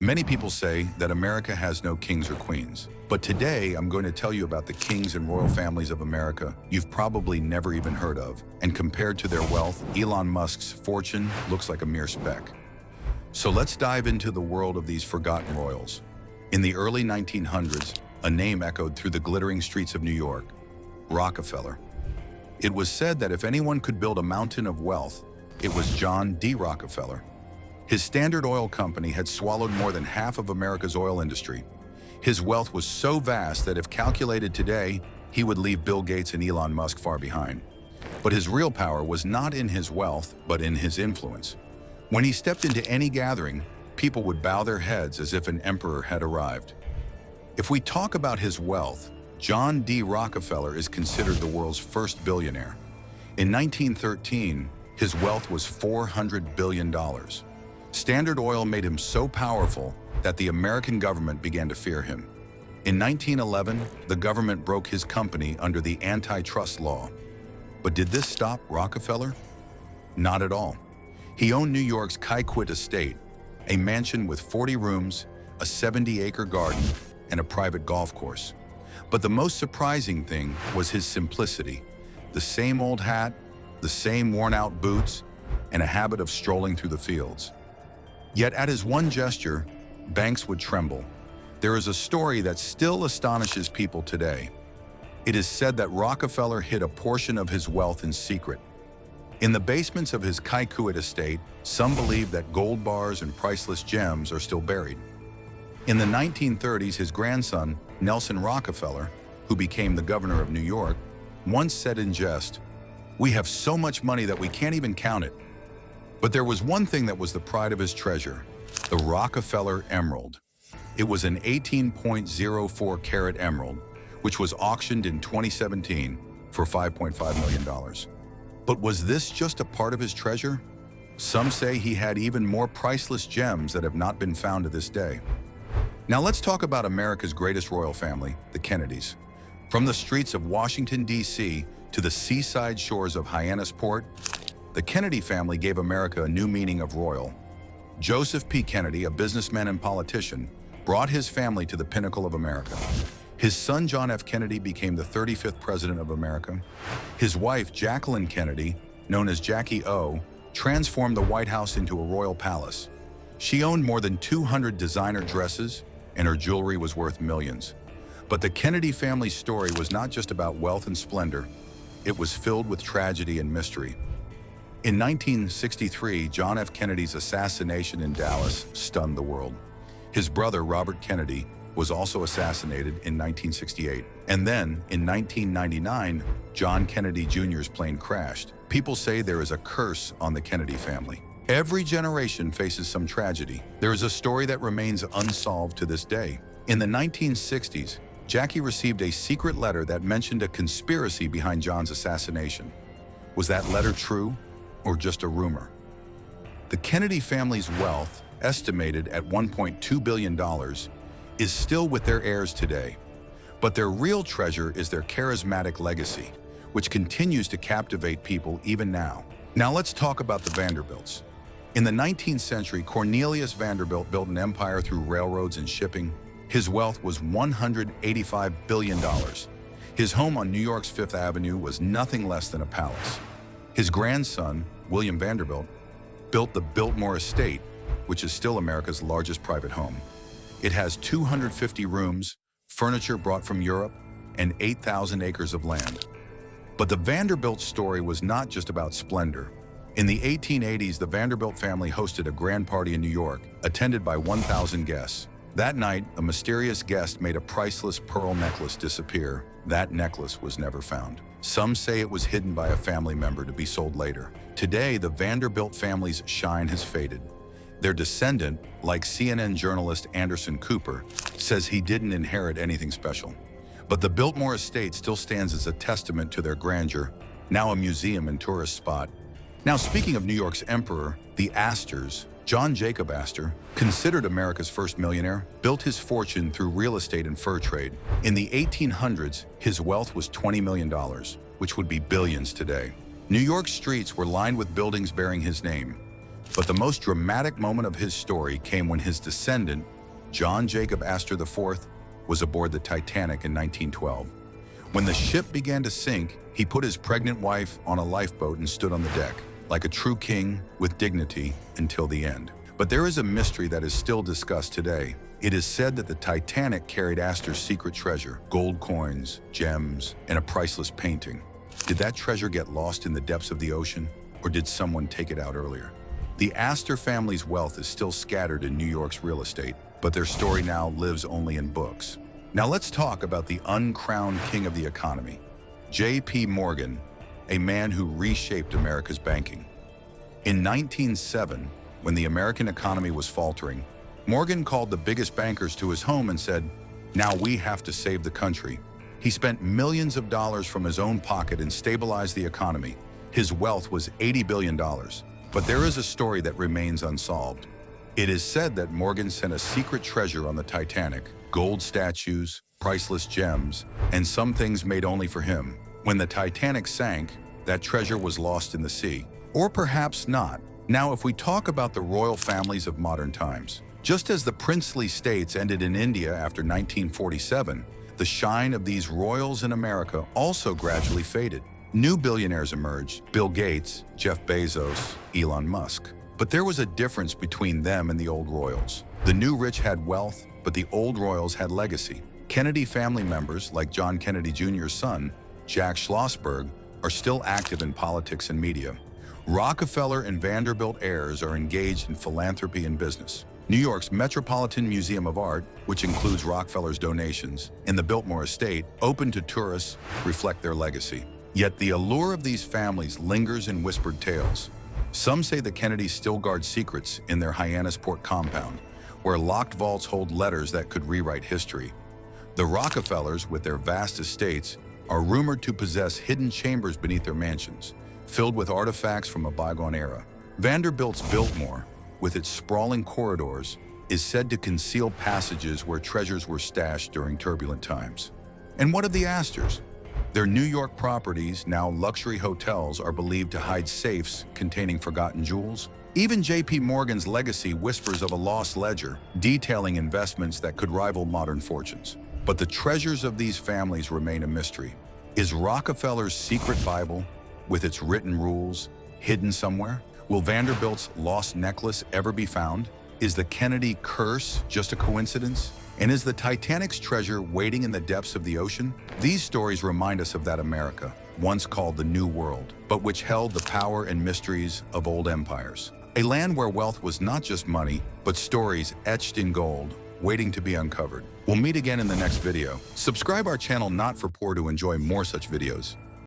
Many people say that America has no kings or queens. But today, I'm going to tell you about the kings and royal families of America you've probably never even heard of. And compared to their wealth, Elon Musk's fortune looks like a mere speck. So let's dive into the world of these forgotten royals. In the early 1900s, a name echoed through the glittering streets of New York: Rockefeller. It was said that if anyone could build a mountain of wealth, it was John D. Rockefeller. His Standard Oil Company had swallowed more than half of America's oil industry. His wealth was so vast that if calculated today, he would leave Bill Gates and Elon Musk far behind. But his real power was not in his wealth, but in his influence. When he stepped into any gathering, people would bow their heads as if an emperor had arrived. If we talk about his wealth, John D. Rockefeller is considered the world's first billionaire. In 1913, his wealth was $400 billion. Standard Oil made him so powerful that the American government began to fear him. In 1911, the government broke his company under the antitrust law. But did this stop Rockefeller? Not at all. He owned New York's Kaikwit estate, a mansion with 40 rooms, a 70-acre garden, and a private golf course. But the most surprising thing was his simplicity. The same old hat, the same worn-out boots, and a habit of strolling through the fields. Yet at his one gesture, banks would tremble. There is a story that still astonishes people today. It is said that Rockefeller hid a portion of his wealth in secret. In the basements of his Kaikwit estate, some believe that gold bars and priceless gems are still buried. In the 1930s, his grandson, Nelson Rockefeller, who became the governor of New York, once said in jest, "We have so much money that we can't even count it." But there was one thing that was the pride of his treasure: the Rockefeller Emerald. It was an 18.04-carat emerald, which was auctioned in 2017 for $5.5 million. But was this just a part of his treasure? Some say he had even more priceless gems that have not been found to this day. Now let's talk about America's greatest royal family, the Kennedys. From the streets of Washington, D.C. to the seaside shores of Hyannisport, the Kennedy family gave America a new meaning of royal. Joseph P. Kennedy, a businessman and politician, brought his family to the pinnacle of America. His son, John F. Kennedy, became the 35th president of America. His wife, Jacqueline Kennedy, known as Jackie O, transformed the White House into a royal palace. She owned more than 200 designer dresses, and her jewelry was worth millions. But the Kennedy family's story was not just about wealth and splendor. It was filled with tragedy and mystery. In 1963, John F. Kennedy's assassination in Dallas stunned the world. His brother, Robert Kennedy, was also assassinated in 1968. And then, in 1999, John Kennedy Jr.'s plane crashed. People say there is a curse on the Kennedy family. Every generation faces some tragedy. There is a story that remains unsolved to this day. In the 1960s, Jackie received a secret letter that mentioned a conspiracy behind John's assassination. Was that letter true, or just a rumor? The Kennedy family's wealth, estimated at $1.2 billion, is still with their heirs today. But their real treasure is their charismatic legacy, which continues to captivate people even now. Now let's talk about the Vanderbilts. In the 19th century, Cornelius Vanderbilt built an empire through railroads and shipping. His wealth was $185 billion. His home on New York's Fifth Avenue was nothing less than a palace. His grandson, William Vanderbilt, built the Biltmore Estate, which is still America's largest private home. It has 250 rooms, furniture brought from Europe, and 8,000 acres of land. But the Vanderbilt story was not just about splendor. In the 1880s, the Vanderbilt family hosted a grand party in New York, attended by 1,000 guests. That night, a mysterious guest made a priceless pearl necklace disappear. That necklace was never found. Some say it was hidden by a family member to be sold later. Today, the Vanderbilt family's shine has faded. Their descendant, like CNN journalist Anderson Cooper, says he didn't inherit anything special. But the Biltmore Estate still stands as a testament to their grandeur, now a museum and tourist spot. Now, speaking of New York's emperor, the Astors, John Jacob Astor, considered America's first millionaire, built his fortune through real estate and fur trade. In the 1800s, his wealth was $20 million, which would be billions today. New York streets were lined with buildings bearing his name. But the most dramatic moment of his story came when his descendant, John Jacob Astor IV, was aboard the Titanic in 1912. When the ship began to sink, he put his pregnant wife on a lifeboat and stood on the deck, like a true king with dignity until the end. But there is a mystery that is still discussed today. It is said that the Titanic carried Astor's secret treasure, gold coins, gems, and a priceless painting. Did that treasure get lost in the depths of the ocean, or did someone take it out earlier? The Astor family's wealth is still scattered in New York's real estate, but their story now lives only in books. Now let's talk about the uncrowned king of the economy, J.P. Morgan, a man who reshaped America's banking. In 1907, when the American economy was faltering, Morgan called the biggest bankers to his home and said, "Now we have to save the country." He spent millions of dollars from his own pocket and stabilized the economy. His wealth was $80 billion. But there is a story that remains unsolved. It is said that Morgan sent a secret treasure on the Titanic, gold statues, priceless gems, and some things made only for him. When the Titanic sank, that treasure was lost in the sea. Or perhaps not. Now, if we talk about the royal families of modern times, just as the princely states ended in India after 1947, the shine of these royals in America also gradually faded. New billionaires emerged: Bill Gates, Jeff Bezos, Elon Musk. But there was a difference between them and the old royals. The new rich had wealth, but the old royals had legacy. Kennedy family members, like John Kennedy Jr.'s son, Jack Schlossberg, are still active in politics and media. Rockefeller and Vanderbilt heirs are engaged in philanthropy and business. New York's Metropolitan Museum of Art, which includes Rockefeller's donations, and the Biltmore estate, open to tourists, reflect their legacy. Yet the allure of these families lingers in whispered tales. Some say the Kennedys still guard secrets in their Hyannisport compound, where locked vaults hold letters that could rewrite history. The Rockefellers, with their vast estates, are rumored to possess hidden chambers beneath their mansions, filled with artifacts from a bygone era. Vanderbilt's Biltmore, with its sprawling corridors, is said to conceal passages where treasures were stashed during turbulent times. And what of the Astors? Their New York properties, now luxury hotels, are believed to hide safes containing forgotten jewels. Even J.P. Morgan's legacy whispers of a lost ledger, detailing investments that could rival modern fortunes. But the treasures of these families remain a mystery. Is Rockefeller's secret Bible, with its written rules, hidden somewhere? Will Vanderbilt's lost necklace ever be found? Is the Kennedy curse just a coincidence? And is the Titanic's treasure waiting in the depths of the ocean? These stories remind us of that America, once called the New World, but which held the power and mysteries of old empires. A land where wealth was not just money, but stories etched in gold, waiting to be uncovered. We'll meet again in the next video. Subscribe our channel Not for Poor to enjoy more such videos.